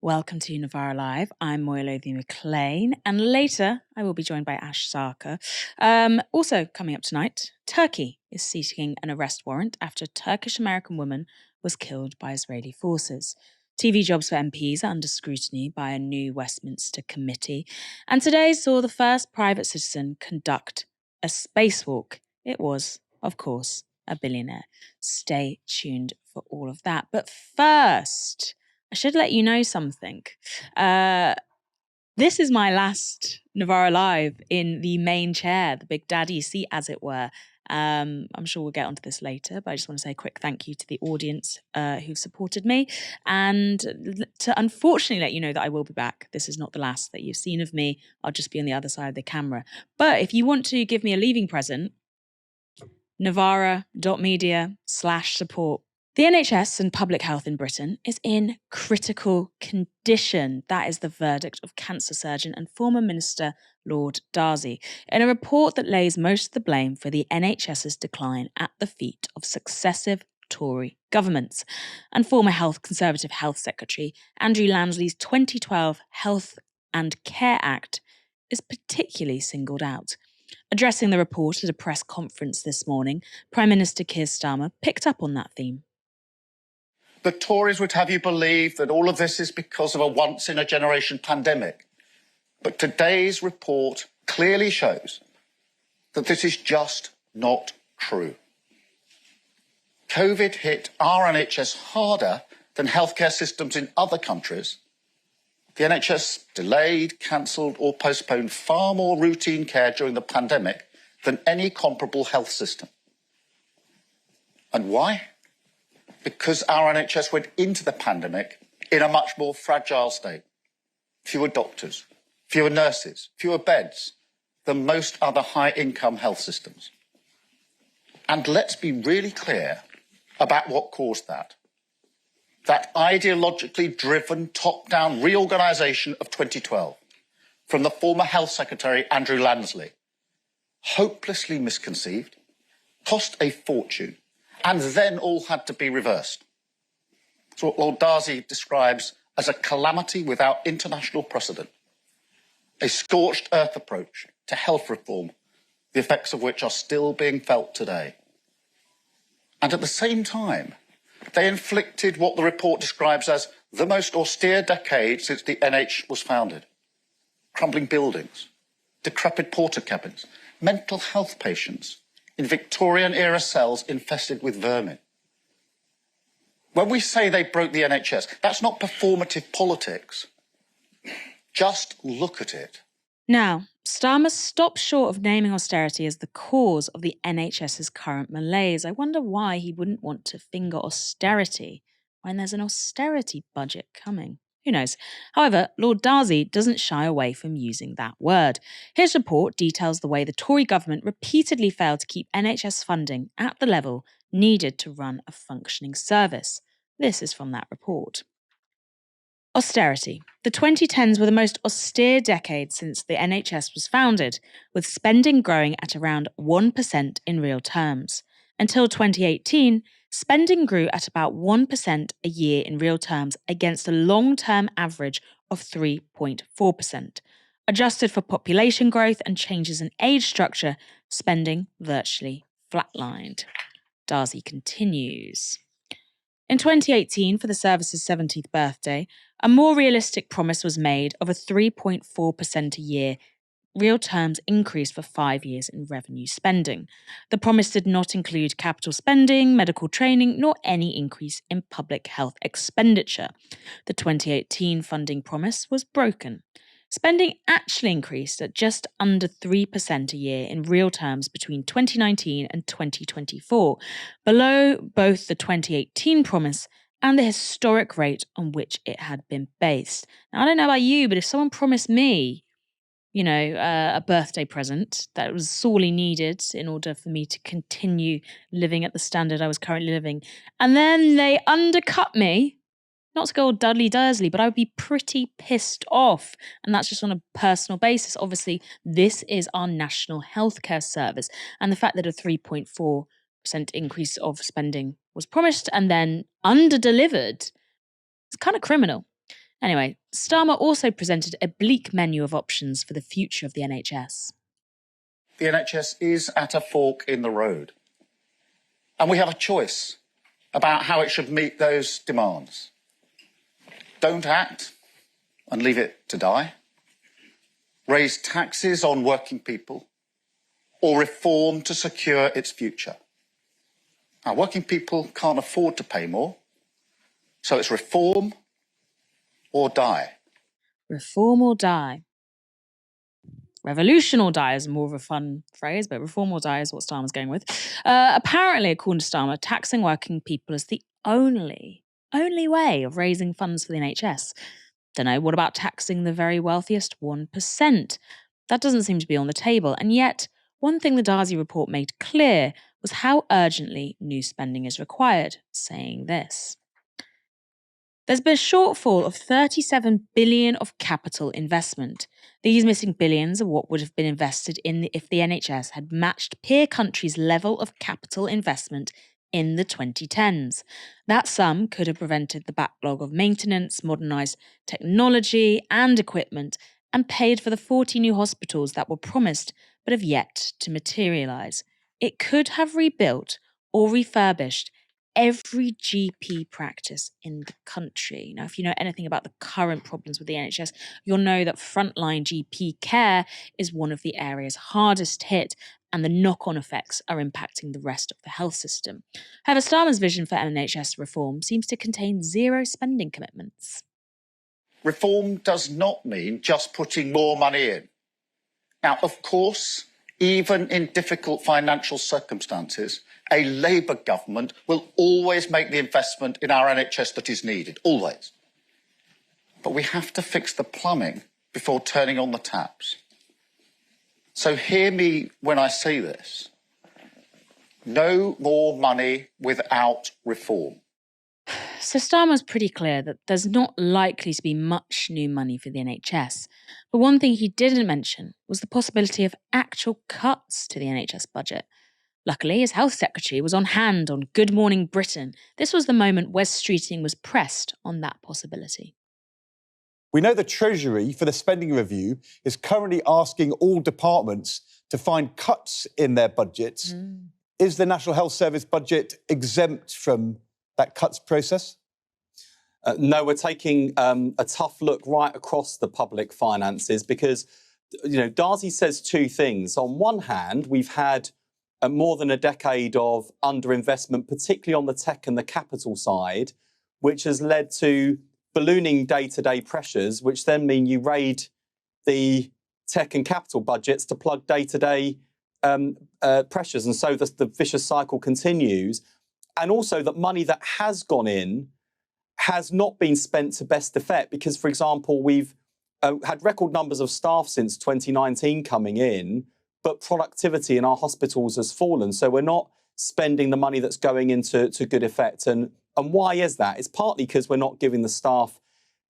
Welcome to Novara Live. I'm Moya Lothian-McLean, and later I will be joined by Ash Sarkar. Also coming up tonight, Turkey is seeking an arrest warrant after a Turkish-American woman was killed by Israeli forces. TV jobs for MPs are under scrutiny by a new Westminster committee, and today saw the first private citizen conduct a spacewalk. It was, of course, a billionaire. Stay tuned for all of that. But first, I should let you know something. This is my last Novara Live in the main chair, the big daddy seat, as it were. I'm sure we'll get onto this later, but I just want to say a quick thank you to the audience who've supported me, and to unfortunately let you know that I will be back. This is not the last that you've seen of me. I'll just be on the other side of the camera. But if you want to give me a leaving present, novara.media/support. The NHS and public health in Britain is in critical condition. That is the verdict of cancer surgeon and former Minister Lord Darzi, in a report that lays most of the blame for the NHS's decline at the feet of successive Tory governments. And former Conservative Health Secretary Andrew Lansley's 2012 Health and Care Act is particularly singled out. Addressing the report at a press conference this morning, Prime Minister Keir Starmer picked up on that theme. The Tories would have you believe that all of this is because of a once-in-a-generation pandemic. But today's report clearly shows that this is just not true. COVID hit our NHS harder than healthcare systems in other countries. The NHS delayed, cancelled or postponed far more routine care during the pandemic than any comparable health system. And why? Because our NHS went into the pandemic in a much more fragile state. Fewer doctors, fewer nurses, fewer beds than most other high-income health systems. And let's be really clear about what caused that. That ideologically driven top-down reorganisation of 2012 from the former Health Secretary Andrew Lansley, hopelessly misconceived, cost a fortune, and then all had to be reversed. It's what Lord Darzi describes as a calamity without international precedent, a scorched earth approach to health reform, the effects of which are still being felt today. And at the same time, they inflicted what the report describes as the most austere decade since the NH was founded. Crumbling buildings, decrepit porter cabins, mental health patients in Victorian-era cells infested with vermin. When we say they broke the NHS, that's not performative politics. Just look at it. Now, Starmer stopped short of naming austerity as the cause of the NHS's current malaise. I wonder why he wouldn't want to finger austerity when there's an austerity budget coming. Who knows? However, Lord Darzi doesn't shy away from using that word. His report details the way the Tory government repeatedly failed to keep NHS funding at the level needed to run a functioning service. This is from that report. Austerity. The 2010s were the most austere decade since the NHS was founded, with spending growing at around 1% in real terms. Until 2018, spending grew at about 1% a year in real terms against a long-term average of 3.4%. Adjusted for population growth and changes in age structure, spending virtually flatlined. Darzi continues. In 2018, for the service's 70th birthday, a more realistic promise was made of a 3.4% a year real terms increase for 5 years in revenue spending. The promise did not include capital spending, medical training, nor any increase in public health expenditure. The 2018 funding promise was broken. Spending actually increased at just under 3% a year in real terms between 2019 and 2024, below both the 2018 promise and the historic rate on which it had been based. Now, I don't know about you, but if someone promised me, a birthday present that was sorely needed in order for me to continue living at the standard I was currently living, and then they undercut me, not to go all Dudley Dursley, but I would be pretty pissed off. And that's just on a personal basis. Obviously, this is our national healthcare service. And the fact that a 3.4% increase of spending was promised and then under-delivered, it's kind of criminal. Anyway, Starmer also presented a bleak menu of options for the future of the NHS. The NHS is at a fork in the road, and we have a choice about how it should meet those demands. Don't act and leave it to die. Raise taxes on working people, or reform to secure its future. Now, working people can't afford to pay more, so it's reform or die. Reform or die. Revolution or die is more of a fun phrase, but reform or die is what Starmer's going with. Apparently, according to Starmer, taxing working people is the only way of raising funds for the NHS. Don't know, what about taxing the very wealthiest 1%? That doesn't seem to be on the table. And yet, one thing the Darzi report made clear was how urgently new spending is required, saying this. There's been a shortfall of 37 billion of capital investment. These missing billions are what would have been invested in if the NHS had matched peer countries' level of capital investment in the 2010s. That sum could have prevented the backlog of maintenance, modernised technology and equipment, and paid for the 40 new hospitals that were promised but have yet to materialise. It could have rebuilt or refurbished every GP practice in the country. Now, if you know anything about the current problems with the NHS, you'll know that frontline GP care is one of the areas hardest hit, and the knock-on effects are impacting the rest of the health system. However, Starmer's vision for NHS reform seems to contain zero spending commitments. Reform does not mean just putting more money in. Now, of course, even in difficult financial circumstances, a Labour government will always make the investment in our NHS that is needed, always. But we have to fix the plumbing before turning on the taps. So hear me when I say this. No more money without reform. So Starmer's pretty clear that there's not likely to be much new money for the NHS. But one thing he didn't mention was the possibility of actual cuts to the NHS budget. Luckily, his health secretary was on hand on Good Morning Britain. This was the moment Wes Streeting was pressed on that possibility. We know the Treasury, for the spending review, is currently asking all departments to find cuts in their budgets. Is the National Health Service budget exempt from that cuts process? No, we're taking a tough look right across the public finances because, Darzi says two things. On one hand, we've had more than a decade of underinvestment, particularly on the tech and the capital side, which has led to ballooning day-to-day pressures, which then mean you raid the tech and capital budgets to plug day-to-day pressures. And so the vicious cycle continues. And also that money that has gone in has not been spent to best effect because, for example, we've had record numbers of staff since 2019 coming in, but productivity in our hospitals has fallen. So we're not spending the money that's going into good effect. And why is that? It's partly because we're not giving the staff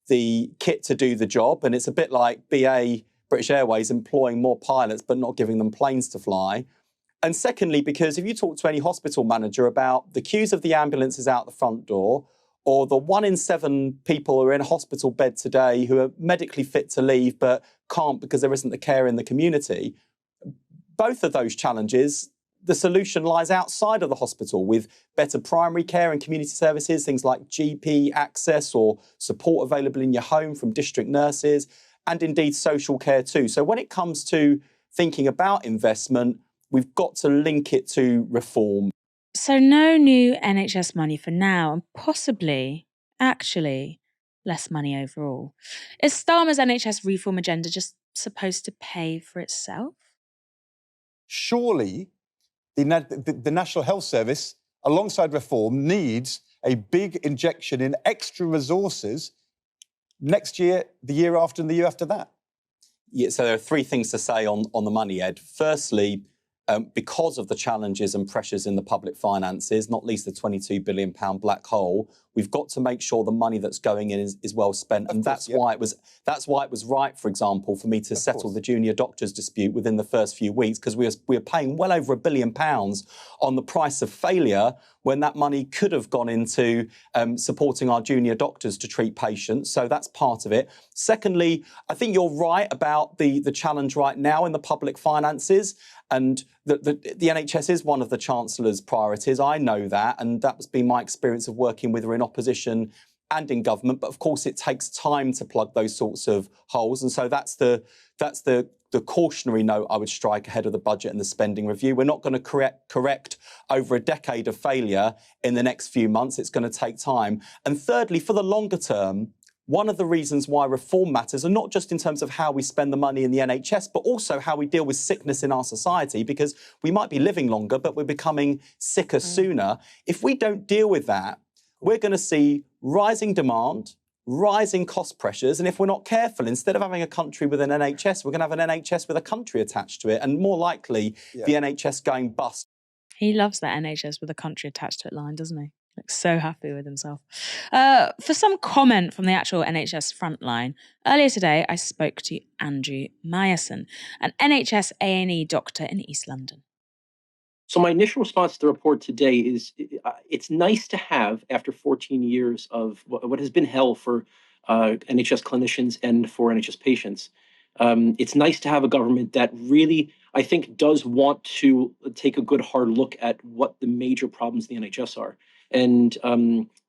the kit to do the job. And it's a bit like BA, British Airways, employing more pilots, but not giving them planes to fly. And secondly, because if you talk to any hospital manager about the queues of the ambulances out the front door, or the 1 in 7 people who are in a hospital bed today who are medically fit to leave but can't because there isn't the care in the community, both of those challenges, the solution lies outside of the hospital with better primary care and community services, things like GP access or support available in your home from district nurses, and indeed social care too. So when it comes to thinking about investment, we've got to link it to reform. So no new NHS money for now, and possibly, actually, less money overall. Is Starmer's NHS reform agenda just supposed to pay for itself? Surely the National Health Service, alongside reform, needs a big injection in extra resources next year, the year after, and the year after that. Yeah, so there are three things to say on the money, Ed. Firstly, because of the challenges and pressures in the public finances, not least the £22 billion black hole, We've got to make sure the money that's going in is well spent, and that's why it was right, for example, for me to settle the junior doctors dispute within the first few weeks, because we were paying well over £1 billion on the price of failure when that money could have gone into supporting our junior doctors to treat patients. So that's part of it. Secondly, I think you're right about the challenge right now in the public finances, and the NHS is one of the Chancellor's priorities. I know that, and that's been my experience of working with her in opposition and in government. But of course, it takes time to plug those sorts of holes, and so that's the cautionary note I would strike ahead of the budget and the spending review. We're not going to correct over a decade of failure in the next few months. It's going to take time. And thirdly, for the longer term, one of the reasons why reform matters, and not just in terms of how we spend the money in the NHS, but also how we deal with sickness in our society, because we might be living longer, but we're becoming sicker sooner. If we don't deal with that, we're going to see rising demand, rising cost pressures, and if we're not careful, instead of having a country with an NHS, we're going to have an NHS with a country attached to it, and more likely, the NHS going bust. He loves that NHS with a country attached to it line, doesn't he? Looks so happy with himself. For some comment from the actual NHS frontline, earlier today I spoke to Andrew Myerson, an NHS A&E doctor in East London. So my initial response to the report today is it's nice to have, after 14 years of what has been hell for NHS clinicians and for NHS patients, it's nice to have a government that really, I think, does want to take a good hard look at what the major problems in the NHS are. And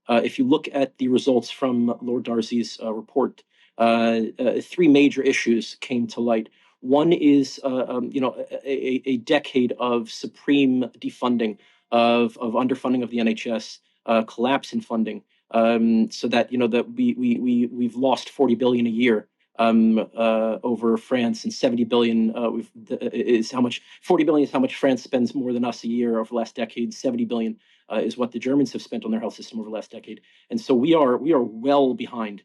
if you look at the results from Lord Darcy's report, 3 major issues came to light. One is, a decade of supreme defunding, of underfunding of the NHS, collapse in funding, so that that we've lost 40 billion a year over France, and 70 billion 40 billion is how much France spends more than us a year over the last decade. 70 billion is what the Germans have spent on their health system over the last decade, and so we are well behind.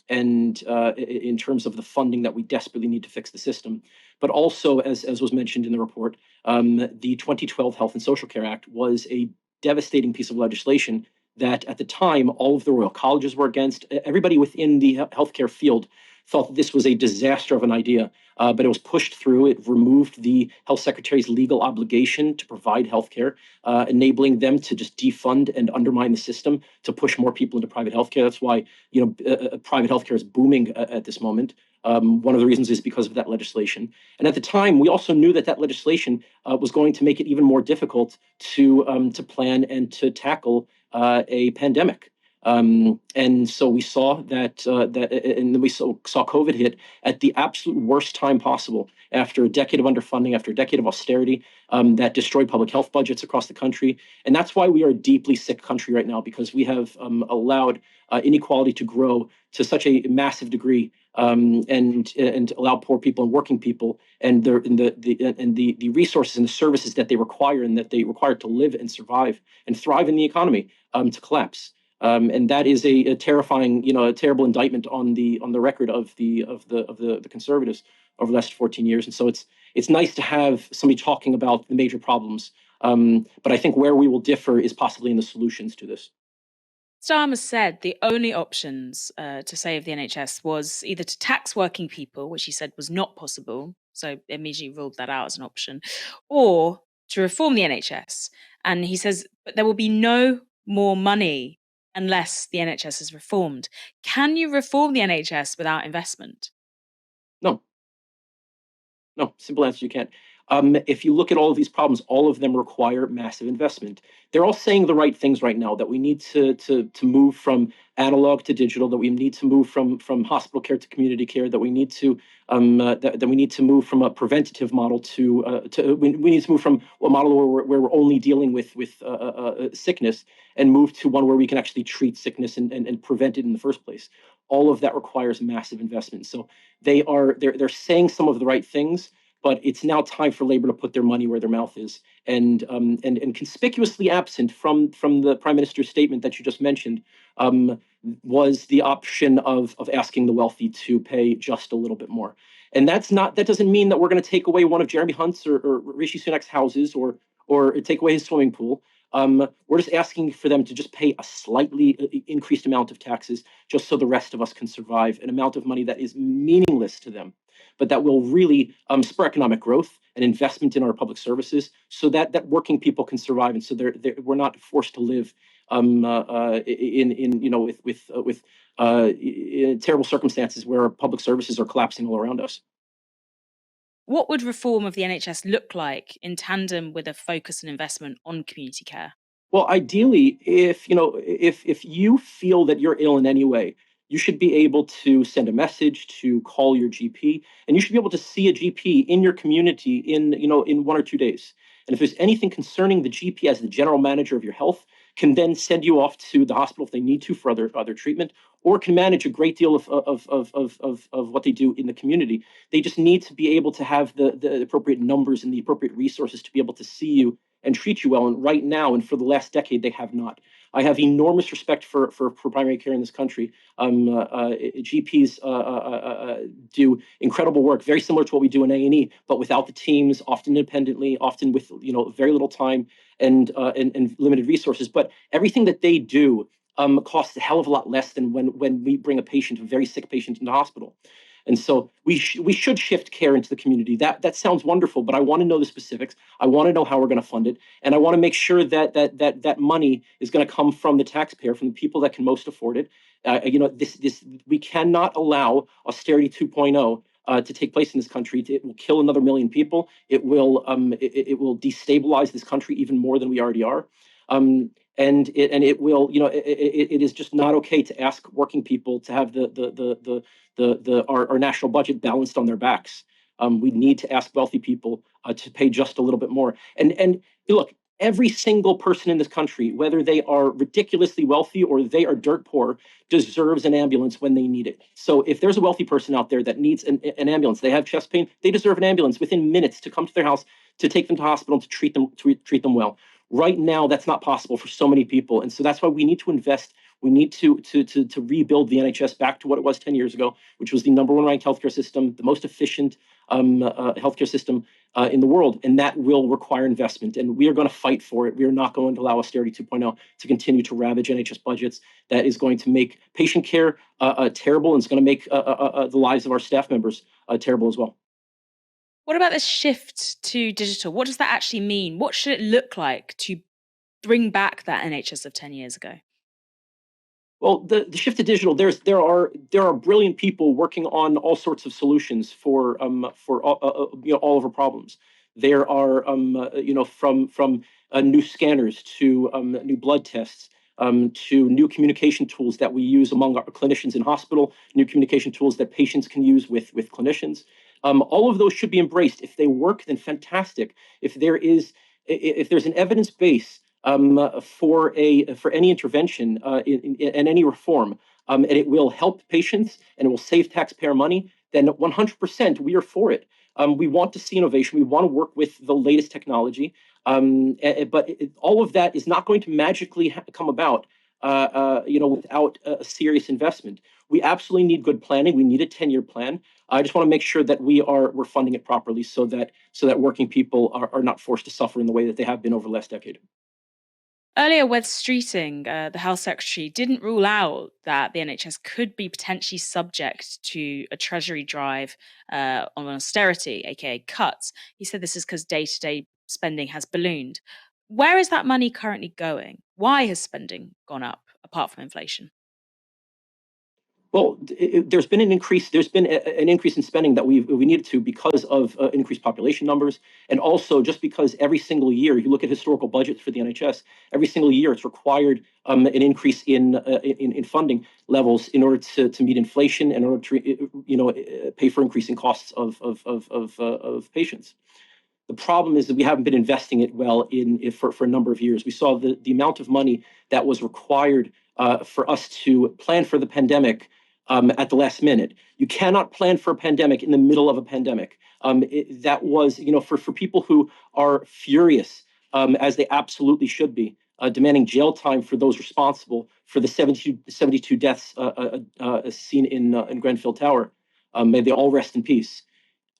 And in terms of the funding that we desperately need to fix the system. But also, as was mentioned in the report, the 2012 Health and Social Care Act was a devastating piece of legislation that at the time, all of the Royal Colleges were against. Everybody within the healthcare field thought this was a disaster of an idea, but it was pushed through. It removed the health secretary's legal obligation to provide healthcare, enabling them to just defund and undermine the system to push more people into private healthcare. That's why private healthcare is booming at this moment. One of the reasons is because of that legislation. And at the time, we also knew that legislation was going to make it even more difficult to plan and to tackle a pandemic. And so we saw and then we saw COVID hit at the absolute worst time possible, after a decade of underfunding, after a decade of austerity that destroyed public health budgets across the country. And that's why we are a deeply sick country right now, because we have allowed inequality to grow to such a massive degree, and allow poor people and working people and the resources and the services that they require and that they require to live and survive and thrive in the economy to collapse. And that is a terrifying, a terrible indictment on the record of the Conservatives over the last 14 years. And so it's nice to have somebody talking about the major problems. But I think where we will differ is possibly in the solutions to this. Starmer said the only options to save the NHS was either to tax working people, which he said was not possible, so immediately ruled that out as an option, or to reform the NHS. And he says, but there will be no more money unless the NHS is reformed. Can you reform the NHS without investment? No, simple answer, you can't. If you look at all of these problems, all of them require massive investment. They're all saying the right things right now, that we need to move from analog to digital, that we need to move from hospital care to community care, that we need to that we need to move from a preventative model to we need to move from a model where we're only dealing with sickness and move to one where we can actually treat sickness and prevent it in the first place. All of that requires massive investment. So they're saying some of the right things, but it's now time for Labour to put their money where their mouth is. And conspicuously absent from the Prime Minister's statement that you just mentioned was the option of asking the wealthy to pay just a little bit more. And that doesn't mean that we're going to take away one of Jeremy Hunt's or Rishi Sunak's houses or take away his swimming pool. We're just asking for them to just pay a slightly increased amount of taxes just so the rest of us can survive, an amount of money that is meaningless to them, but that will really spur economic growth and investment in our public services so that working people can survive, and so we're not forced to live in terrible circumstances where public services are collapsing all around us. What would reform of the NHS look like in tandem with a focus and investment on community care? Well, ideally, if you feel that you're ill in any way, you should be able to send a message to call your GP, and you should be able to see a GP in your community in 1 or 2 days. And if there's anything concerning, the GP as the general manager of your health can then send you off to the hospital if they need to for other treatment, or can manage a great deal of what they do in the community. They just need to be able to have the appropriate numbers and the appropriate resources to be able to see you and treat you well. And right now, and for the last decade, they have not. I have enormous respect for primary care in this country. GPs do incredible work, very similar to what we do in A&E, but without the teams, often independently, often with very little time and limited resources. But everything that they do costs a hell of a lot less than when we bring a very sick patient into hospital. And so we should shift care into the community. That sounds wonderful, but I want to know the specifics. I want to know how we're going to fund it, and I want to make sure that money is going to come from the taxpayer, from the people that can most afford it. We cannot allow austerity 2.0 to take place in this country. It will kill another million people. It will destabilize this country even more than we already are. And it will, it is just not okay to ask working people to have our national budget balanced on their backs. We need to ask wealthy people to pay just a little bit more. And look, every single person in this country, whether they are ridiculously wealthy or they are dirt poor, deserves an ambulance when they need it. So if there's a wealthy person out there that needs an ambulance, they have chest pain, they deserve an ambulance within minutes to come to their house, to take them to hospital, to treat them well. Right now, that's not possible for so many people. And so that's why we need to invest. We need to rebuild the NHS back to what it was 10 years ago, which was the number one ranked healthcare system, the most efficient healthcare system in the world. And that will require investment. And we are going to fight for it. We are not going to allow austerity 2.0 to continue to ravage NHS budgets. That is going to make patient care terrible, and it's going to make the lives of our staff members terrible as well. What about this shift to digital? What does that actually mean? What should it look like to bring back that NHS of 10 years ago? Well, the shift to digital, there are brilliant people working on all sorts of solutions for all of our problems. There are from new scanners to new blood tests, to new communication tools that we use among our clinicians in hospital, new communication tools that patients can use with clinicians. All of those should be embraced. If they work, then fantastic. If there's an evidence base for any intervention in any reform, and it will help patients and it will save taxpayer money, then 100% we are for it. We want to see innovation. We want to work with the latest technology, but all of that is not going to magically come about, without a serious investment. We absolutely need good planning. We need a 10-year plan. I just want to make sure that we're funding it properly, so that working people are not forced to suffer in the way that they have been over the last decade. Earlier, Wes Streeting, the Health Secretary, didn't rule out that the NHS could be potentially subject to a Treasury drive on austerity, aka cuts. He said this is because day-to-day spending has ballooned. Where is that money currently going? Why has spending gone up, apart from inflation? Well, there's been an increase. There's been an increase in spending that we needed to, because of increased population numbers, and also just because every single year, you look at historical budgets for the NHS, every single year it's required an increase in funding levels in order to meet inflation, and in order to pay for increasing costs of patients. The problem is that we haven't been investing it well for a number of years. We saw the amount of money that was required for us to plan for the pandemic at the last minute. You cannot plan for a pandemic in the middle of a pandemic. That was, for people who are furious, as they absolutely should be, demanding jail time for those responsible for the 72 deaths seen in Grenfell Tower. May they all rest in peace.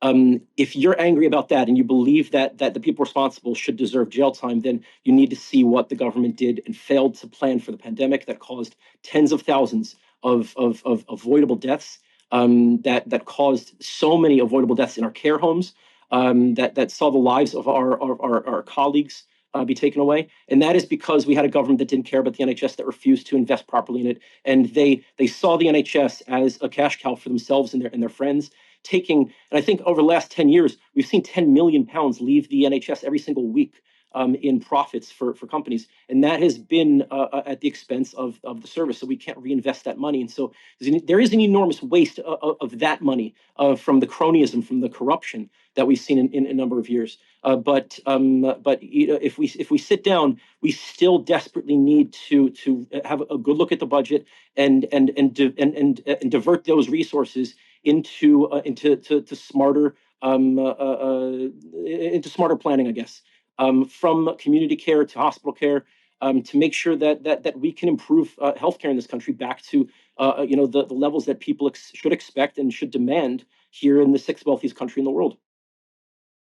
If you're angry about that and you believe that the people responsible should deserve jail time, then you need to see what the government did and failed to plan for the pandemic that caused tens of thousands of avoidable deaths, that caused so many avoidable deaths in our care homes, that saw the lives of our colleagues be taken away. And that is because we had a government that didn't care about the NHS, that refused to invest properly in it. And they saw the NHS as a cash cow for themselves and their friends. And I think over the last 10 years, we've seen £10 million leave the NHS every single week in profits for companies. And that has been at the expense of the service. So we can't reinvest that money. And so there is an enormous waste of that money from the cronyism, from the corruption that we've seen in a number of years. But if we sit down, we still desperately need to have a good look at the budget and divert those resources into smarter planning, I guess, from community care to hospital care, to make sure that we can improve healthcare in this country back to the levels that people should expect and should demand here in the sixth wealthiest country in the world.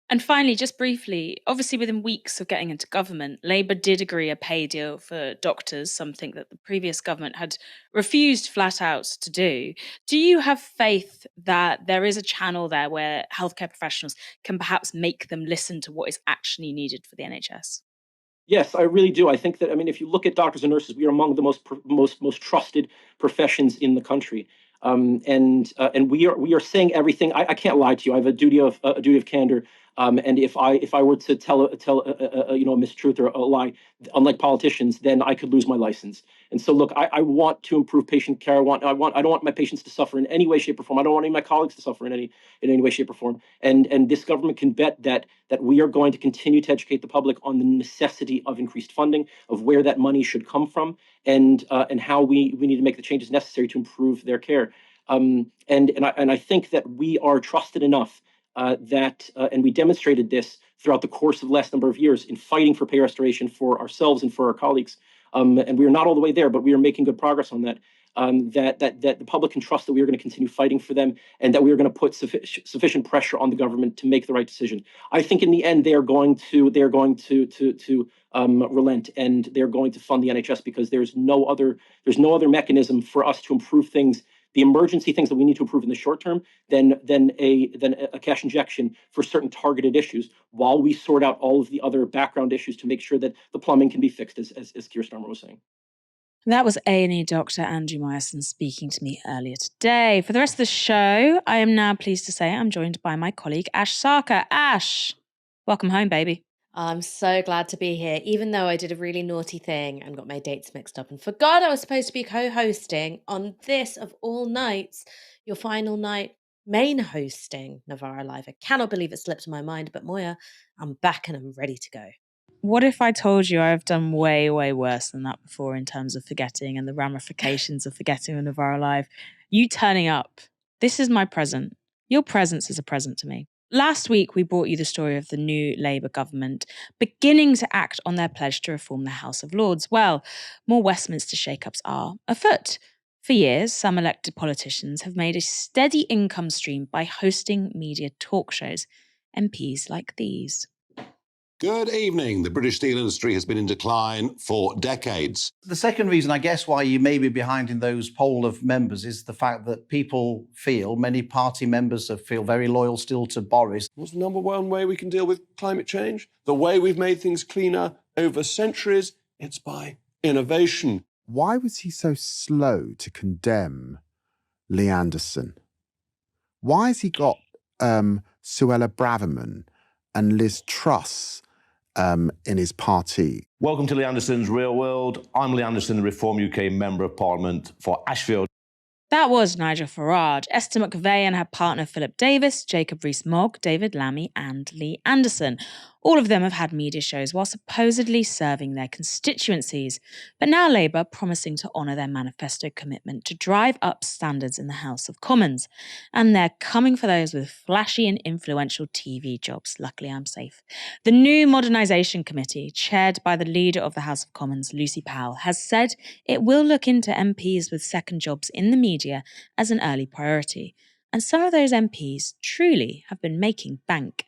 And finally, just briefly, obviously within weeks of getting into government, Labour did agree a pay deal for doctors, something that the previous government had refused flat out to do. Do you have faith that there is a channel there where healthcare professionals can perhaps make them listen to what is actually needed for the NHS? Yes, I really do. I think that, if you look at doctors and nurses, we are among the most trusted professions in the country. And we are saying everything. I can't lie to you. I have a duty of candor. And if I were to tell a mistruth or a lie, unlike politicians, then I could lose my license. And so, look, I want to improve patient care. I don't want my patients to suffer in any way, shape, or form. I don't want any of my colleagues to suffer in any way, shape, or form. And this government can bet that we are going to continue to educate the public on the necessity of increased funding, of where that money should come from, and how we need to make the changes necessary to improve their care. And I think that we are trusted enough and we demonstrated this throughout the course of the last number of years in fighting for pay restoration for ourselves and for our colleagues. And we are not all the way there, but we are making good progress on that. That the public can trust that we are going to continue fighting for them, and that we are going to put sufficient pressure on the government to make the right decision. I think in the end they are going to relent, and they're going to fund the NHS, because there's no other mechanism for us to improve things, the emergency things that we need to improve in the short term, than a cash injection for certain targeted issues, while we sort out all of the other background issues to make sure that the plumbing can be fixed, as Keir Starmer was saying. That was A&E Dr. Andrew Myerson speaking to me earlier today. For the rest of the show, I am now pleased to say I'm joined by my colleague Ash Sarkar. Ash, welcome home, baby. I'm so glad to be here, even though I did a really naughty thing and got my dates mixed up and forgot I was supposed to be co-hosting on this, of all nights, your final night main hosting Novara Live. I cannot believe it slipped my mind, but Moya, I'm back and I'm ready to go. What if I told you I've done way, way worse than that before in terms of forgetting and the ramifications of forgetting on Novara Live? You turning up. This is my present. Your presence is a present to me. Last week, we brought you the story of the new Labour government beginning to act on their pledge to reform the House of Lords. Well, more Westminster shake-ups are afoot. For years, some elected politicians have made a steady income stream by hosting media talk shows. MPs like these. Good evening. The British steel industry has been in decline for decades. The second reason, I guess, why you may be behind in those poll of members is the fact that many party members feel very loyal still to Boris. What's the number one way we can deal with climate change? The way we've made things cleaner over centuries? It's by innovation. Why was he so slow to condemn Lee Anderson? Why has he got Suella Braverman and Liz Truss in his party? Welcome to Lee Anderson's Real World. I'm Lee Anderson, the Reform UK Member of Parliament for Ashfield. That was Nigel Farage, Esther McVey and her partner Philip Davis, Jacob Rees-Mogg, David Lammy and Lee Anderson. All of them have had media shows while supposedly serving their constituencies. But now Labour promising to honour their manifesto commitment to drive up standards in the House of Commons. And they're coming for those with flashy and influential TV jobs. Luckily, I'm safe. The new Modernisation Committee, chaired by the leader of the House of Commons, Lucy Powell, has said it will look into MPs with second jobs in the media as an early priority. And some of those MPs truly have been making bank.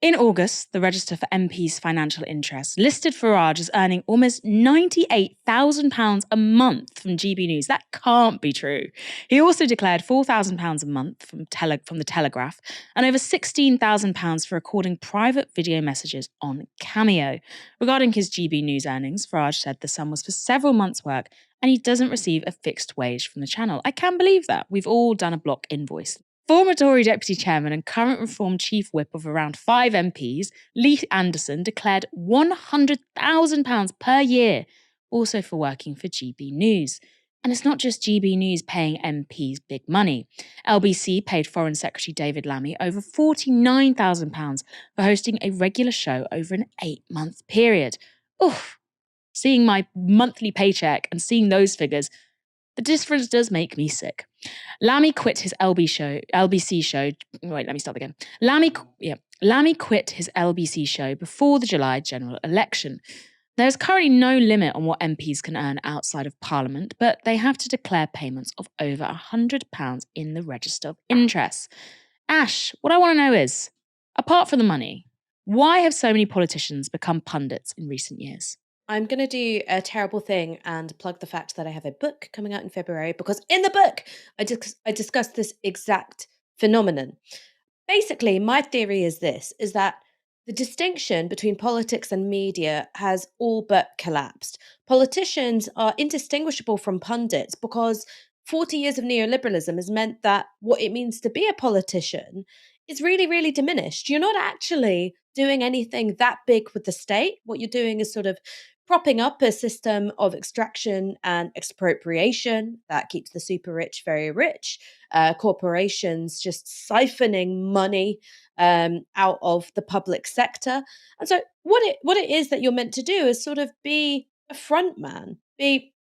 In August, the Register for MPs' Financial Interests listed Farage as earning almost £98,000 a month from GB News. That can't be true. He also declared £4,000 a month from The Telegraph and over £16,000 for recording private video messages on Cameo. Regarding his GB News earnings, Farage said the sum was for several months' work and he doesn't receive a fixed wage from the channel. I can believe that. We've all done a block invoice. Former Tory Deputy Chairman and current Reform Chief Whip of around 5 MPs, Lee Anderson, declared £100,000 per year, also for working for GB News. And it's not just GB News paying MPs big money. LBC paid Foreign Secretary David Lammy over £49,000 for hosting a regular show over an 8-month period. Oof! Seeing my monthly paycheck and seeing those figures, the difference does make me sick. Lammy quit his LBC show. Wait, let me start again. Lammy quit his LBC show before the July general election. There is currently no limit on what MPs can earn outside of Parliament, but they have to declare payments of over £100 in the Register of Interests. Ash, what I want to know is, apart from the money, why have so many politicians become pundits in recent years? I'm going to do a terrible thing and plug the fact that I have a book coming out in February, because in the book, I discussed this exact phenomenon. Basically, my theory is that the distinction between politics and media has all but collapsed. Politicians are indistinguishable from pundits because 40 years of neoliberalism has meant that what it means to be a politician is really, really diminished. You're not actually doing anything that big with the state. What you're doing is sort of propping up a system of extraction and expropriation that keeps the super rich very rich, corporations just siphoning money out of the public sector. And so what it is that you're meant to do is sort of be a front man, be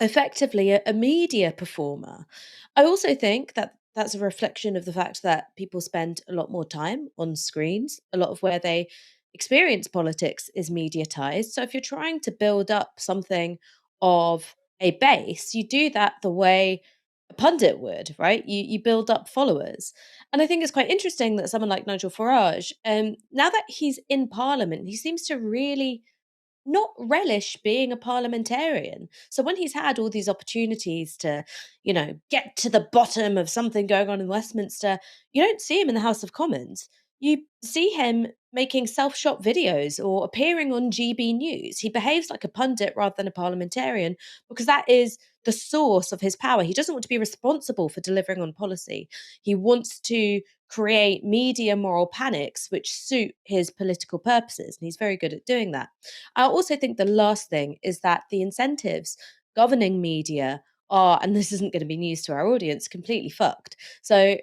effectively a media performer. I also think that that's a reflection of the fact that people spend a lot more time on screens. A lot of where they experience politics is mediatized. So if you're trying to build up something of a base, you do that the way a pundit would, right? You build up followers. And I think it's quite interesting that someone like Nigel Farage, now that he's in Parliament, he seems to really not relish being a parliamentarian. So when he's had all these opportunities to, get to the bottom of something going on in Westminster, you don't see him in the House of Commons. You see him making self-shot videos or appearing on GB News. He behaves like a pundit rather than a parliamentarian because that is the source of his power. He doesn't want to be responsible for delivering on policy. He wants to create media moral panics which suit his political purposes, and he's very good at doing that. I also think the last thing is that the incentives governing media are, and this isn't going to be news to our audience, completely fucked. So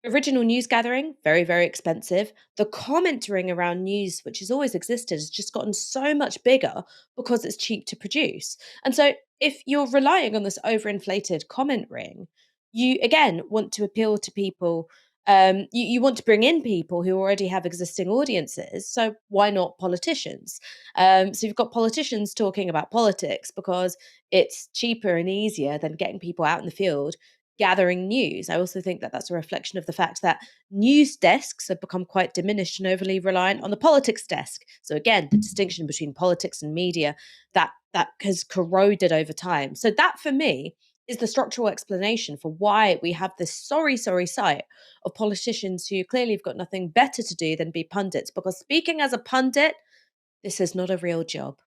original news gathering, very, very expensive. The commentary around news, which has always existed, has just gotten so much bigger because it's cheap to produce. And so if you're relying on this overinflated comment ring, you again want to appeal to people. You want to bring in people who already have existing audiences. So why not politicians? So you've got politicians talking about politics because it's cheaper and easier than getting people out in the field gathering news. I also think that that's a reflection of the fact that news desks have become quite diminished and overly reliant on the politics desk. So again, the distinction between politics and media that has corroded over time. So that for me is the structural explanation for why we have this sorry sight of politicians who clearly have got nothing better to do than be pundits. Because speaking as a pundit, this is not a real job.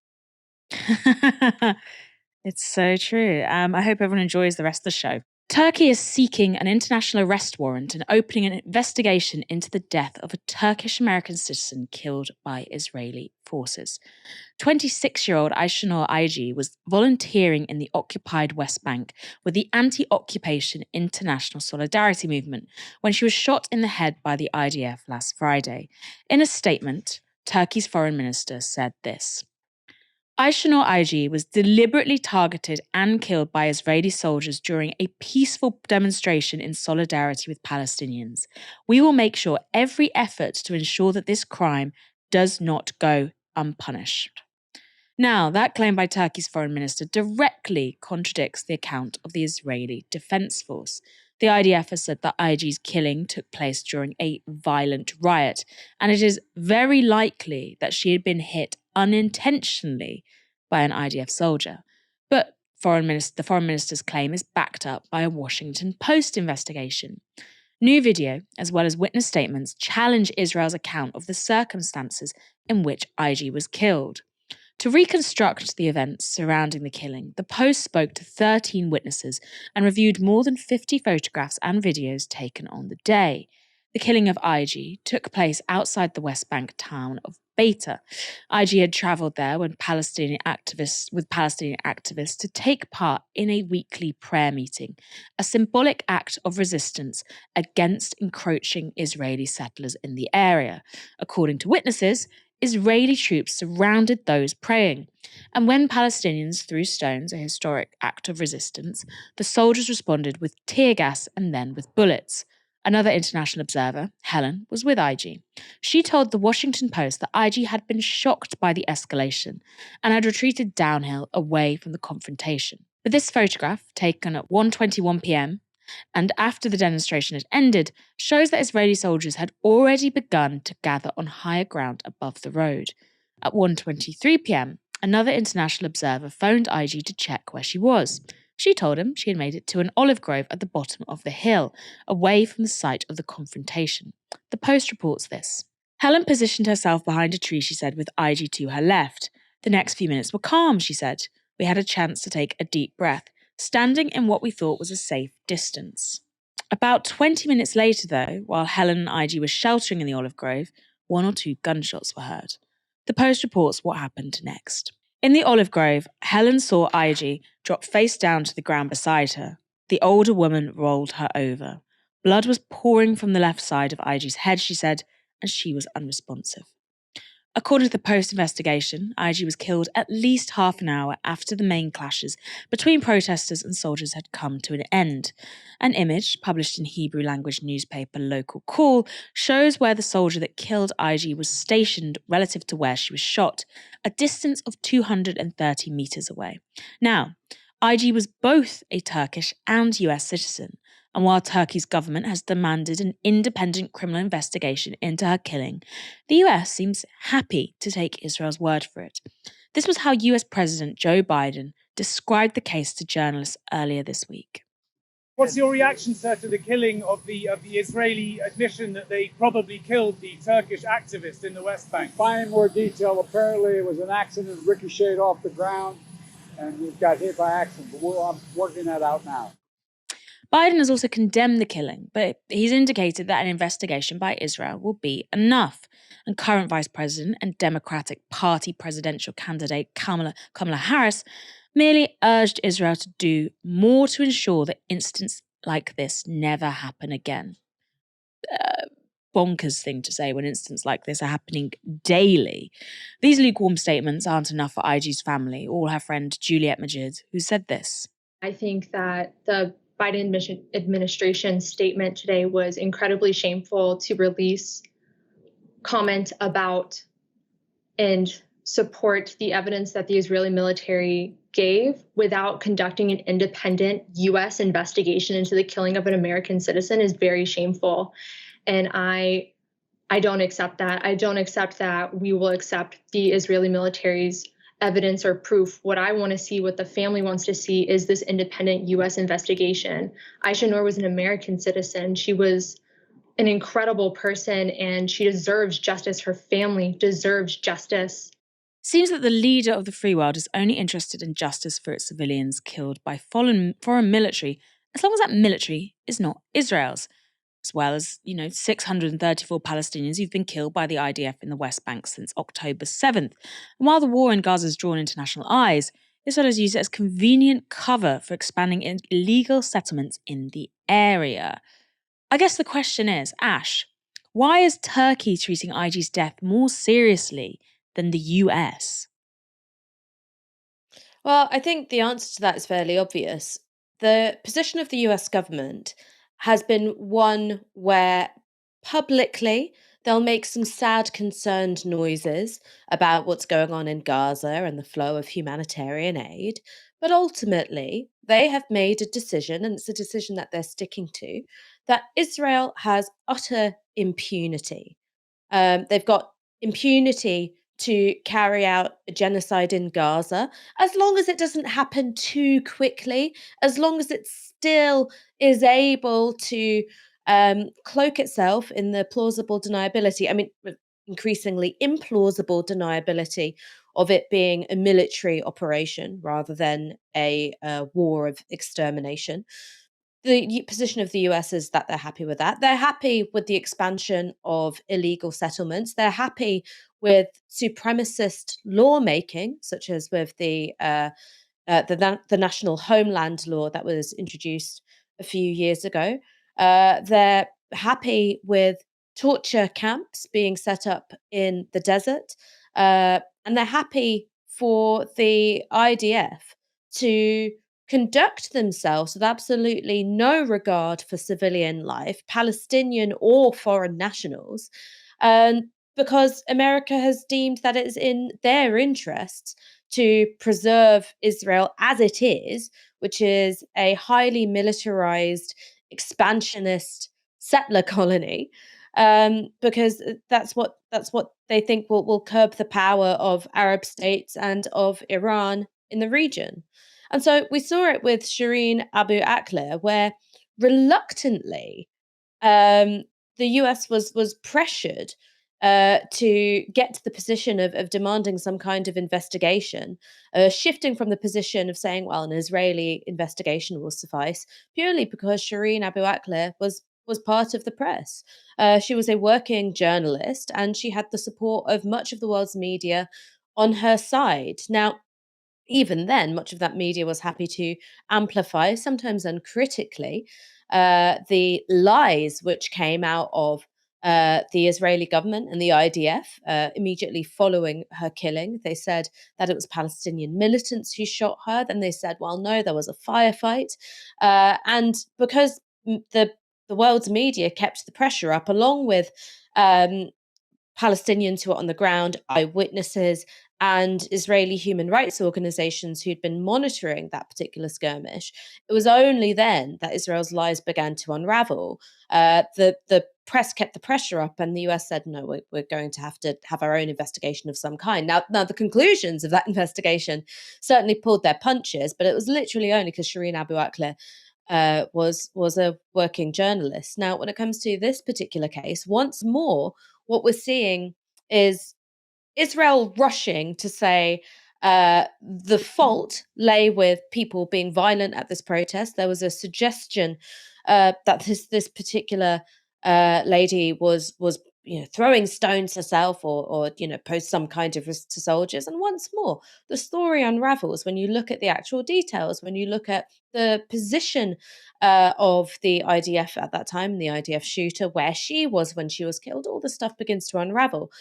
It's so true. I hope everyone enjoys the rest of the show. Turkey is seeking an international arrest warrant and opening an investigation into the death of a Turkish-American citizen killed by Israeli forces. 26-year-old Ayşenur Ayci was volunteering in the occupied West Bank with the Anti-Occupation International Solidarity Movement when she was shot in the head by the IDF last Friday. In a statement, Turkey's foreign minister said this: Ayşenur Ayci was deliberately targeted and killed by Israeli soldiers during a peaceful demonstration in solidarity with Palestinians. We will make sure every effort to ensure that this crime does not go unpunished. Now, that claim by Turkey's foreign minister directly contradicts the account of the Israeli Defense Force. The The IDF has said that IG's killing took place during a violent riot, and it is very likely that she had been hit unintentionally by an IDF soldier. But the foreign minister's claim is backed up by a Washington Post investigation. New video, as well as witness statements, challenge Israel's account of the circumstances in which IG was killed. To reconstruct the events surrounding the killing, the Post spoke to 13 witnesses and reviewed more than 50 photographs and videos taken on the day. The killing of IG took place outside the West Bank town of Beta. IG had travelled there with Palestinian activists to take part in a weekly prayer meeting, a symbolic act of resistance against encroaching Israeli settlers in the area. According to witnesses, Israeli troops surrounded those praying, and when Palestinians threw stones, a historic act of resistance, the soldiers responded with tear gas and then with bullets. Another international observer, Helen, was with IG. She told the Washington Post that IG had been shocked by the escalation and had retreated downhill away from the confrontation. But this photograph, taken at 1:21 p.m., and after the demonstration had ended, shows that Israeli soldiers had already begun to gather on higher ground above the road. At 1:23 p.m., another international observer phoned IG to check where she was. She told him she had made it to an olive grove at the bottom of the hill, away from the site of the confrontation. The Post reports this. Helen positioned herself behind a tree, she said, with IG to her left. The next few minutes were calm, she said. We had a chance to take a deep breath, standing in what we thought was a safe distance. About 20 minutes later, though, while Helen and IG were sheltering in the olive grove, 1 or 2 gunshots were heard. The Post reports what happened next. In the olive grove, Helen saw IG drop face down to the ground beside her. The older woman rolled her over. Blood was pouring from the left side of IG's head, she said, and she was unresponsive. According to the Post investigation, IG was killed at least half an hour after the main clashes between protesters and soldiers had come to an end. An image, published in Hebrew language newspaper Local Call, shows where the soldier that killed IG was stationed relative to where she was shot, a distance of 230 metres away. Now, IG was both a Turkish and US citizen, and while Turkey's government has demanded an independent criminal investigation into her killing, the US seems happy to take Israel's word for it. This was how US President Joe Biden described the case to journalists earlier this week. What's your reaction, sir, to the killing of the Israeli admission that they probably killed the Turkish activist in the West Bank? Find more detail. Apparently it was an accident, ricocheted off the ground, and it got hit by accident. But I'm working that out now. Biden has also condemned the killing, but he's indicated that an investigation by Israel will be enough. And current Vice President and Democratic Party presidential candidate Kamala Harris merely urged Israel to do more to ensure that incidents like this never happen again. Bonkers thing to say when incidents like this are happening daily. These lukewarm statements aren't enough for IG's family or her friend Juliette Majid, who said this. I think that the Biden administration statement today was incredibly shameful to release comment about and support the evidence that the Israeli military gave without conducting an independent U.S. investigation into the killing of an American citizen is very shameful. And I don't accept that. I don't accept that we will accept the Israeli military's evidence or proof. What I want to see, what the family wants to see, is this independent U.S. investigation. Aisha Noor was an American citizen. She was an incredible person, and she deserves justice. Her family deserves justice. Seems that the leader of the free world is only interested in justice for its civilians killed by foreign military, as long as that military is not Israel's, as well as, 634 Palestinians who've been killed by the IDF in the West Bank since October 7th. And while the war in Gaza has drawn international eyes, Israel has used it as convenient cover for expanding illegal settlements in the area. I guess the question is, Ash, why is Turkey treating IG's death more seriously than the US? Well, I think the answer to that is fairly obvious. The position of the US government has been one where publicly they'll make some sad, concerned noises about what's going on in Gaza and the flow of humanitarian aid. But ultimately, they have made a decision, and it's a decision that they're sticking to, that Israel has utter impunity. They've got impunity to carry out a genocide in Gaza, as long as it doesn't happen too quickly, as long as it still is able to cloak itself in the plausible deniability, I mean, increasingly implausible deniability of it being a military operation rather than a war of extermination. The position of the US is that they're happy with that. They're happy with the expansion of illegal settlements. They're happy with supremacist lawmaking, such as with the National Homeland Law that was introduced a few years ago. They're happy with torture camps being set up in the desert. And they're happy for the IDF to conduct themselves with absolutely no regard for civilian life, Palestinian or foreign nationals, because America has deemed that it is in their interests to preserve Israel as it is, which is a highly militarized, expansionist settler colony, because that's what they think will curb the power of Arab states and of Iran in the region. And so we saw it with Shireen Abu Akleh, where reluctantly the US was pressured to get to the position of demanding some kind of investigation, shifting from the position of saying, well, an Israeli investigation will suffice, purely because Shireen Abu Akleh was part of the press. She was a working journalist, and she had the support of much of the world's media on her side. Now, even then, much of that media was happy to amplify, sometimes uncritically, the lies which came out of the Israeli government and the IDF immediately following her killing. They said that it was Palestinian militants who shot her. Then they said, well, no, there was a firefight. And because the world's media kept the pressure up, along with Palestinians who were on the ground, eyewitnesses, and Israeli human rights organizations who'd been monitoring that particular skirmish, it was only then that Israel's lies began to unravel. The press kept the pressure up, and the US said, no, we're going to have our own investigation of some kind. Now, the conclusions of that investigation certainly pulled their punches, but it was literally only because Shireen Abu Akleh was a working journalist. Now, when it comes to this particular case, once more, what we're seeing is Israel rushing to say the fault lay with people being violent at this protest. There was a suggestion that this particular lady was throwing stones herself or posed some kind of risk to soldiers. And once more, the story unravels when you look at the actual details, when you look at the position of the IDF at that time, the IDF shooter, where she was when she was killed. All the stuff begins to unravel.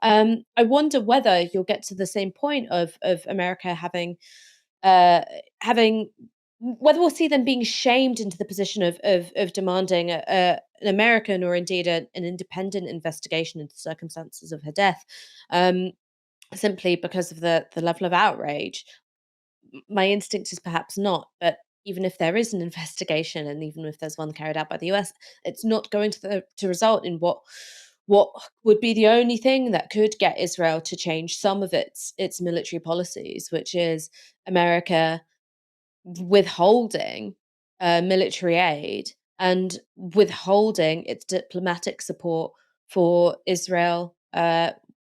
I wonder whether you'll get to the same point of America having whether we'll see them being shamed into the position of demanding an American or indeed an independent investigation into the circumstances of her death, simply because of the level of outrage. My instinct is perhaps not, but even if there is an investigation, and even if there's one carried out by the US, it's not going to result in what would be the only thing that could get Israel to change some of its military policies, which is America withholding military aid and withholding its diplomatic support for Israel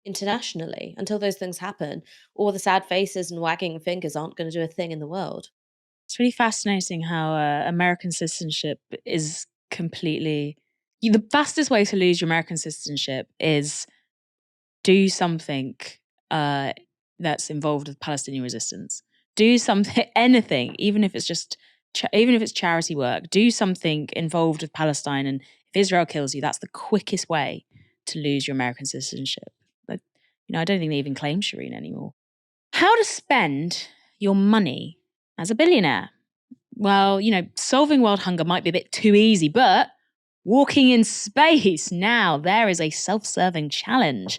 internationally. Until those things happen, all the sad faces and wagging fingers aren't going to do a thing in the world. It's really fascinating how American citizenship is completely... The fastest way to lose your American citizenship is do something that's involved with Palestinian resistance. Do something, anything, even if it's just, even if it's charity work. Do something involved with Palestine, and if Israel kills you, that's the quickest way to lose your American citizenship. But I don't think they even claim Shireen anymore. How to spend your money as a billionaire? Well, solving world hunger might be a bit too easy, but Walking in space. Now, there is a self-serving challenge.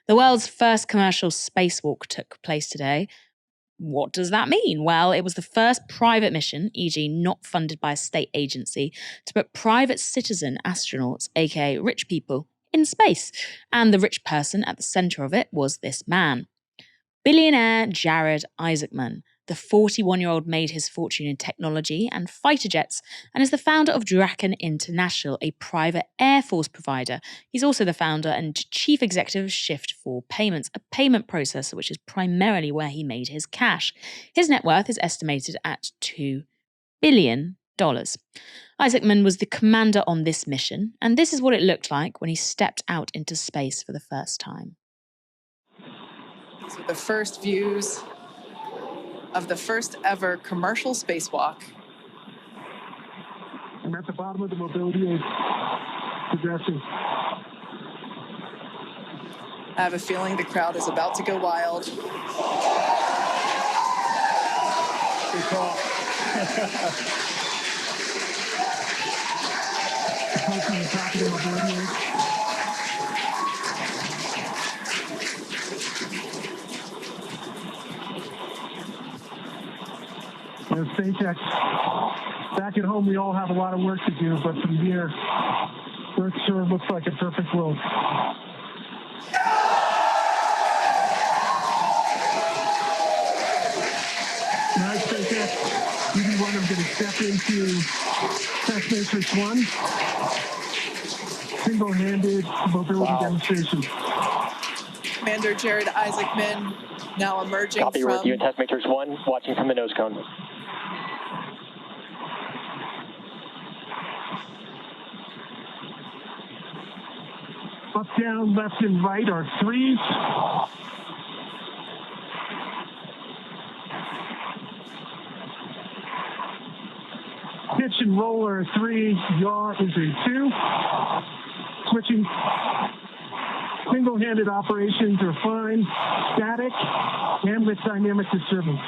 The world's first commercial spacewalk took place today. What does that mean? Well, it was the first private mission, e.g. not funded by a state agency, to put private citizen astronauts, aka rich people, in space. And the rich person at the centre of it was this man. Billionaire Jared Isaacman. The 41-year-old made his fortune in technology and fighter jets and is the founder of Draken International, a private Air Force provider. He's also the founder and chief executive of Shift4 Payments, a payment processor which is primarily where he made his cash. His net worth is estimated at $2 billion. Isaacman was the commander on this mission, and this is what it looked like when he stepped out into space for the first time. These are the first views of the first ever commercial spacewalk. I'm at the bottom of the mobility aid progressing. I have a feeling the crowd is about to go wild. Good call. Approaching the top of the mobility aid. SpaceX, back at home, we all have a lot of work to do, but from here, Earth sure looks like a perfect world. All right, SpaceX, UB1, I'm going to step into Test Matrix 1, single-handed mobility demonstration. Commander Jared Isaacman now emerging Copy, from... review in Test Matrix 1, watching from the nose cone. Up, down, left, and right are 3. Pitch and roll are 3. Yaw is a 2. Switching. Single-handed operations are fine. Static and with dynamic disturbance.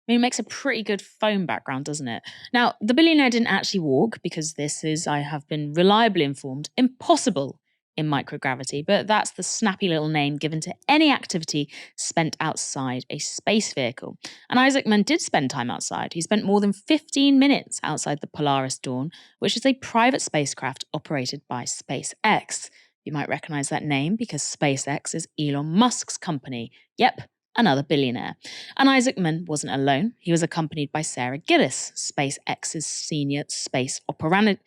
I mean, it makes a pretty good phone background, doesn't it? Now, the billionaire didn't actually walk because this is, I have been reliably informed, impossible in microgravity, but that's the snappy little name given to any activity spent outside a space vehicle. And Isaacman did spend time outside. He spent more than 15 minutes outside the Polaris Dawn, which is a private spacecraft operated by SpaceX. You might recognize that name because SpaceX is Elon Musk's company. Yep, another billionaire. And Isaacman wasn't alone. He was accompanied by Sarah Gillis, SpaceX's senior space operations.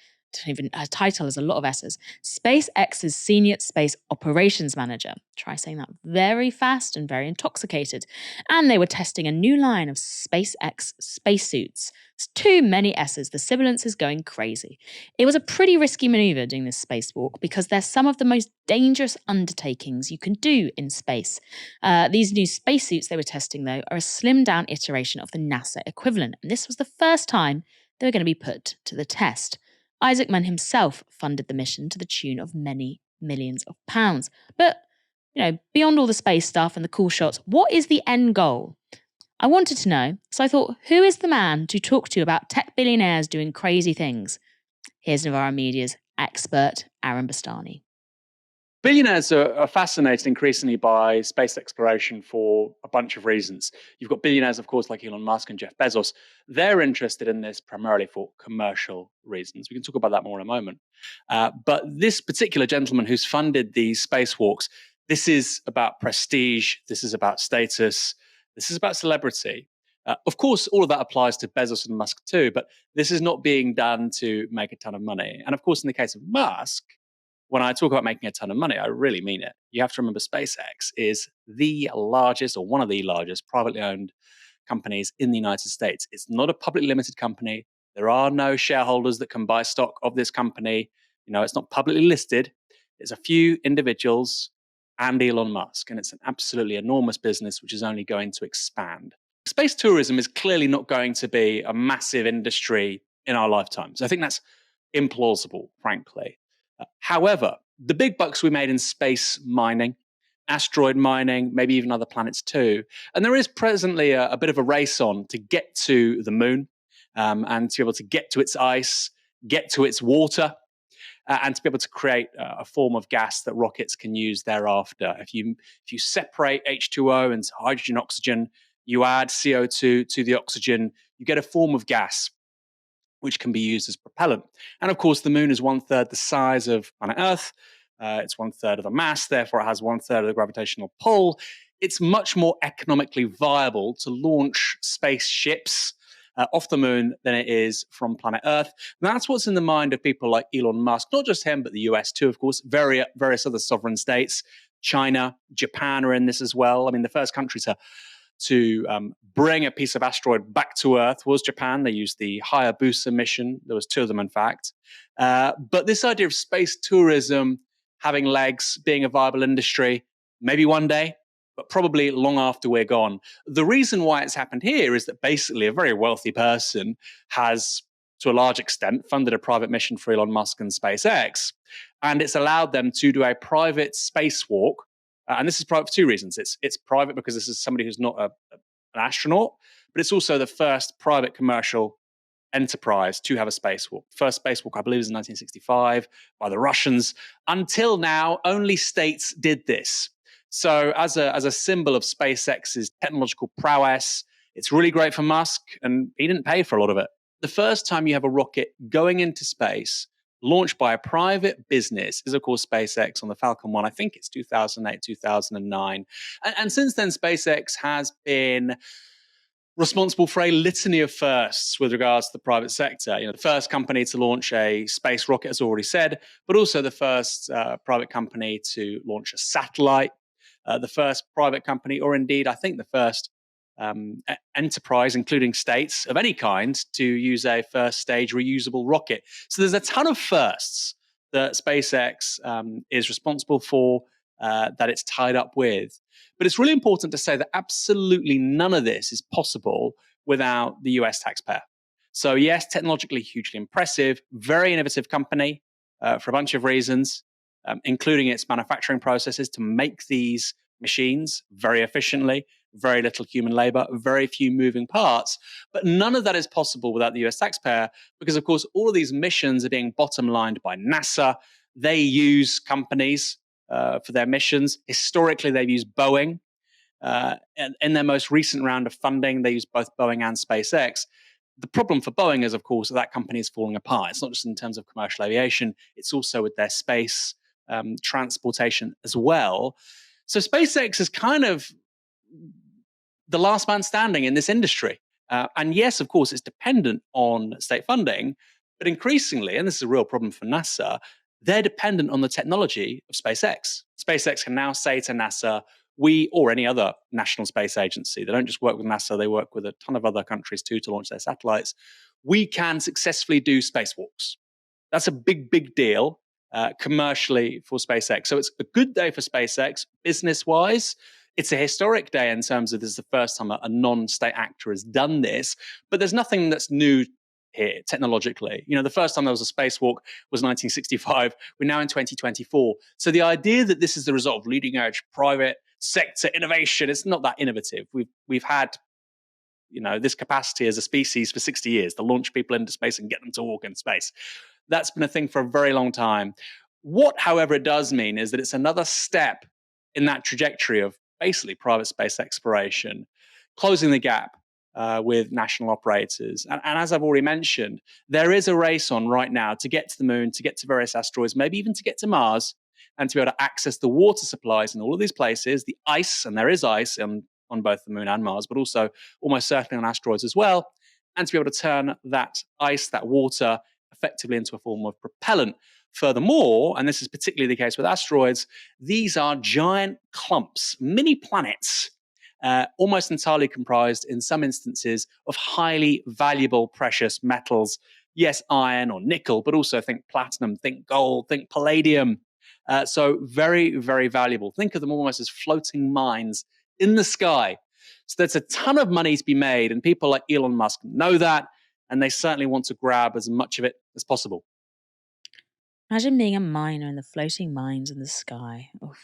Her title is a lot of S's. SpaceX's senior space operations manager. Try saying that very fast and very intoxicated. And they were testing a new line of SpaceX spacesuits. It's too many S's. The sibilance is going crazy. It was a pretty risky maneuver doing this spacewalk because they're some of the most dangerous undertakings you can do in space. These new spacesuits they were testing, though, are a slimmed-down iteration of the NASA equivalent. And this was the first time they were going to be put to the test. Isaacman himself funded the mission to the tune of many millions of pounds. But, beyond all the space stuff and the cool shots, what is the end goal? I wanted to know, so I thought, who is the man to talk to about tech billionaires doing crazy things? Here's Novara Media's expert, Aaron Bastani. Billionaires are fascinated increasingly by space exploration for a bunch of reasons. You've got billionaires, of course, like Elon Musk and Jeff Bezos. They're interested in this primarily for commercial reasons. We can talk about that more in a moment. But this particular gentleman who's funded these spacewalks, this is about prestige, this is about status, this is about celebrity. Of course, all of that applies to Bezos and Musk too, but this is not being done to make a ton of money. And of course, in the case of Musk, when I talk about making a ton of money, I really mean it. You have to remember SpaceX is the largest or one of the largest privately owned companies in the United States. It's not a publicly limited company. There are no shareholders that can buy stock of this company. It's not publicly listed. There's a few individuals and Elon Musk, and it's an absolutely enormous business which is only going to expand. Space tourism is clearly not going to be a massive industry in our lifetimes. I think that's implausible, frankly. However, the big bucks we made in space mining, asteroid mining, maybe even other planets too. And there is presently a bit of a race on to get to the moon. and to be able to get to its ice, get to its water, and to be able to create a form of gas that rockets can use thereafter. If you separate H2O into hydrogen, oxygen, you add CO2 to the oxygen, you get a form of gas which can be used as propellant. And of course, the moon is 1/3 the size of planet Earth. It's 1/3 of the mass, therefore it has 1/3 of the gravitational pull. It's much more economically viable to launch spaceships off the moon than it is from planet Earth. And that's what's in the mind of people like Elon Musk, not just him, but the US too, of course, various other sovereign states. China, Japan are in this as well. I mean, the first country to bring a piece of asteroid back to Earth was Japan. They used the Hayabusa mission. There was 2 of them, in fact. But this idea of space tourism having legs, being a viable industry, maybe one day, but probably long after we're gone. The reason why it's happened here is that basically a very wealthy person has, to a large extent, funded a private mission for Elon Musk and SpaceX. And it's allowed them to do a private spacewalk. And this is private for 2 reasons. It's private because this is somebody who's not an astronaut, but it's also the first private commercial enterprise to have a spacewalk. First spacewalk, I believe, is in 1965 by the Russians. Until now, only states did this. So as a symbol of SpaceX's technological prowess, it's really great for Musk, and he didn't pay for a lot of it. The first time you have a rocket going into space, launched by a private business, is of course SpaceX on the Falcon 1. I think it's 2008, 2009. And since then, SpaceX has been responsible for a litany of firsts with regards to the private sector. The first company to launch a space rocket, as already said, but also the first private company to launch a satellite, the first private company, or indeed, I think the first enterprise, including states of any kind, to use a first stage reusable rocket. So there's a ton of firsts that SpaceX is responsible for, that it's tied up with. But it's really important to say that absolutely none of this is possible without the US taxpayer. So yes, technologically hugely impressive, very innovative company for a bunch of reasons, including its manufacturing processes to make these machines very efficiently, very little human labor, very few moving parts. But none of that is possible without the US taxpayer because, of course, all of these missions are being bottom lined by NASA. They use companies for their missions. Historically, they've used Boeing. And in their most recent round of funding, they used both Boeing and SpaceX. The problem for Boeing is, of course, that company is falling apart. It's not just in terms of commercial aviation, it's also with their space transportation as well. So SpaceX is kind of the last man standing in this industry. And yes, of course, it's dependent on state funding, but increasingly, and this is a real problem for NASA, they're dependent on the technology of SpaceX. SpaceX can now say to NASA, we, or any other national space agency, they don't just work with NASA, they work with a ton of other countries too to launch their satellites, we can successfully do spacewalks. That's a big, big deal commercially for SpaceX. So it's a good day for SpaceX business-wise. It's a historic day in terms of this is the first time a non-state actor has done this, but there's nothing that's new here technologically. The first time there was a spacewalk was 1965. We're now in 2024. So the idea that this is the result of leading edge private sector innovation, it's not that innovative. We've had this capacity as a species for 60 years to launch people into space and get them to walk in space. That's been a thing for a very long time. What, however, it does mean is that it's another step in that trajectory of basically private space exploration, closing the gap with national operators. And as I've already mentioned, there is a race on right now to get to the moon, to get to various asteroids, maybe even to get to Mars, and to be able to access the water supplies in all of these places, the ice, and there is ice on both the moon and Mars, but also almost certainly on asteroids as well, and to be able to turn that ice, that water, effectively into a form of propellant. Furthermore, and this is particularly the case with asteroids, these are giant clumps, mini planets, almost entirely comprised in some instances of highly valuable precious metals. Yes, iron or nickel, but also think platinum, think gold, think palladium. So very, very valuable. Think of them almost as floating mines in the sky. So there's a ton of money to be made, and people like Elon Musk know that, and they certainly want to grab as much of it as possible. Imagine being a miner in the floating mines in the sky. Oof.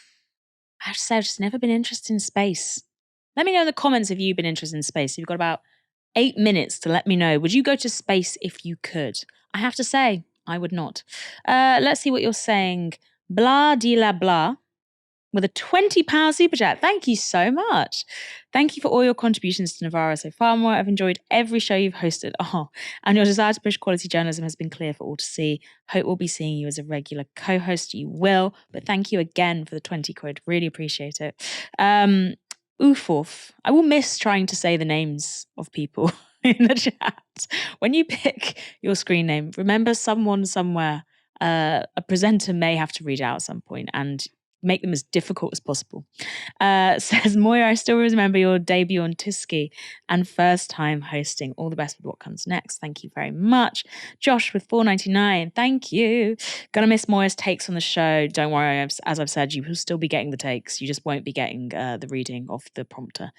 I have to say, I've just never been interested in space. Let me know in the comments if you've been interested in space. You've got about 8 minutes to let me know, would you go to space if you could? I have to say, I would not. Let's see what you're saying. Blah de la blah with a £20 super chat. Thank you so much. Thank you for all your contributions to Novara so far. Moya, I've enjoyed every show you've hosted. Oh, and your desire to push quality journalism has been clear for all to see. Hope we'll be seeing you as a regular co-host. You will, but thank you again for the 20 quid. Really appreciate it. Oof. I will miss trying to say the names of people in the chat. When you pick your screen name, remember someone somewhere, a presenter may have to read out at some point, and make them as difficult as possible. Says Moya, I still remember your debut on Tusky and first time hosting. All the best with what comes next. Thank you very much. Josh with $4.99. Thank you. Gonna miss Moya's takes on the show. Don't worry, as I've said, you will still be getting the takes. You just won't be getting the reading of the prompter.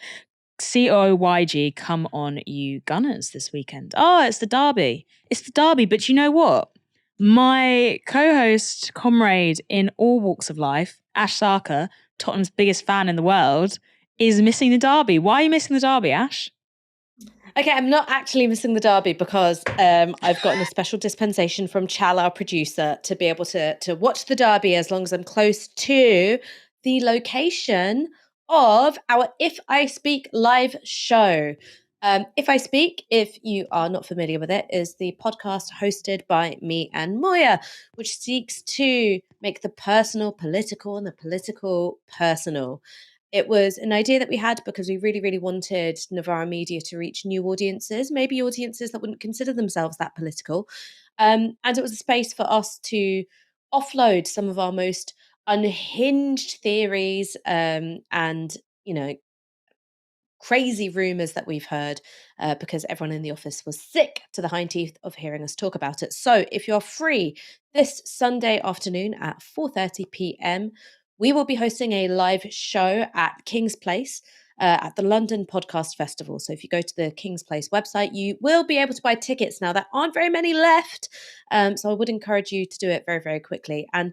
COYG, come on, you Gunners, this weekend. Oh, it's the derby. It's the derby, but you know what? My co-host, comrade in all walks of life, Ash Sarkar, Tottenham's biggest fan in the world, is missing the derby. Why are you missing the derby, Ash? Okay, I'm not actually missing the derby because I've gotten a special dispensation from Chal, our producer, to be able to watch the derby as long as I'm close to the location of our If I Speak live show. If I Speak, if you are not familiar with it, is the podcast hosted by me and Moya, which seeks to make the personal political and the political personal. It was an idea that we had because we really, really wanted Novara Media to reach new audiences, maybe audiences that wouldn't consider themselves that political. And it was a space for us to offload some of our most unhinged theories and, you know, crazy rumors that we've heard because everyone in the office was sick to the hind teeth of hearing us talk about it. So if you're free this Sunday afternoon at 4:30 p.m, we will be hosting a live show at King's Place at the London Podcast Festival. So if you go to the King's Place website, you will be able to buy tickets now. There aren't very many left. So I would encourage you to do it very, very quickly. And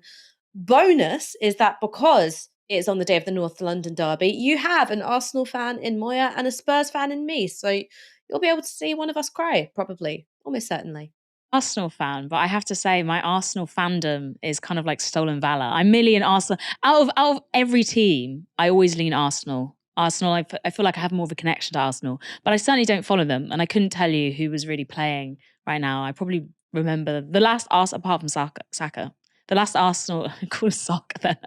bonus is that because it's on the day of the North London derby, you have an Arsenal fan in Moya and a Spurs fan in me. So you'll be able to see one of us cry, probably, almost certainly. Arsenal fan, but I have to say my Arsenal fandom is kind of like stolen valor. I'm merely an Arsenal. Out of every team, I always lean Arsenal. Arsenal, I feel like I have more of a connection to Arsenal, but I certainly don't follow them, and I couldn't tell you who was really playing right now. I probably remember the last Arsenal, apart from Saka. The last Arsenal, I call it soccer then.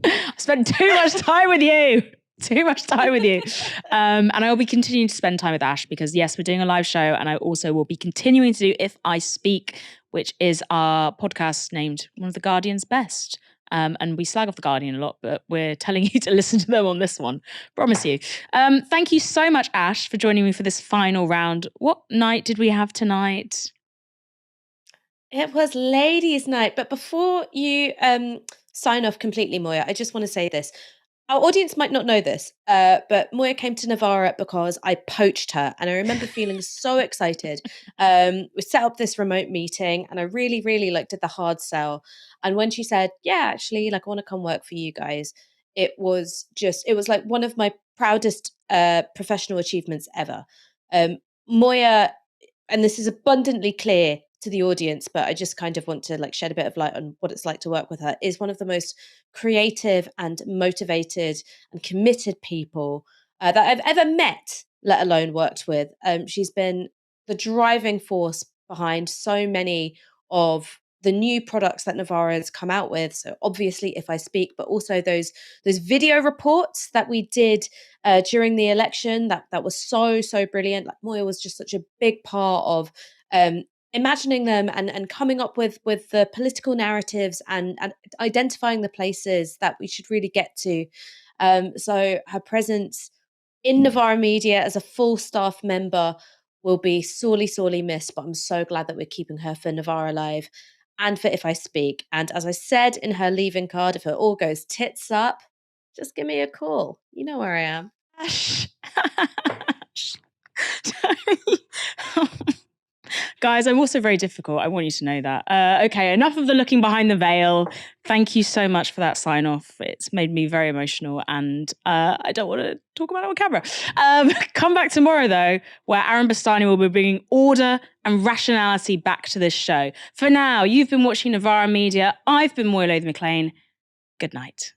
I spent too much time with you. Too much time with you. And I will be continuing to spend time with Ash because, yes, we're doing a live show, and I also will be continuing to do If I Speak, which is our podcast named one of The Guardian's Best. And we slag off The Guardian a lot, but we're telling you to listen to them on this one. Promise you. Thank you so much, Ash, for joining me for this final round. What night did we have tonight? It was ladies' night. But before you sign off completely, Moya, I just want to say this. Our audience might not know this, but Moya came to Novara because I poached her. And I remember feeling so excited. We set up this remote meeting and I really, really did the hard sell. And when she said, yeah, actually, I want to come work for you guys, it was like one of my proudest professional achievements ever. Moya, and this is abundantly clear to the audience, but I just kind of want to shed a bit of light on what it's like to work with her, is one of the most creative and motivated and committed people that I've ever met, let alone worked with. She's been the driving force behind so many of the new products that Novara has come out with. So obviously If I Speak, but also those video reports that we did during the election, that was so brilliant. Moya was just such a big part of imagining them and coming up with the political narratives and identifying the places that we should really get to. So her presence in Novara Media as a full staff member will be sorely missed, but I'm so glad that we're keeping her for Novara Live and for If I Speak. And as I said in her leaving card, if it all goes tits up, just give me a call. You know where I am. Guys, I'm also very difficult. I want you to know that. Okay, enough of the looking behind the veil. Thank you so much for that sign off. It's made me very emotional and I don't want to talk about it on camera. Come back tomorrow, though, where Aaron Bastani will be bringing order and rationality back to this show. For now, you've been watching Novara Media. I've been Moya Lothian-McLean. Good night.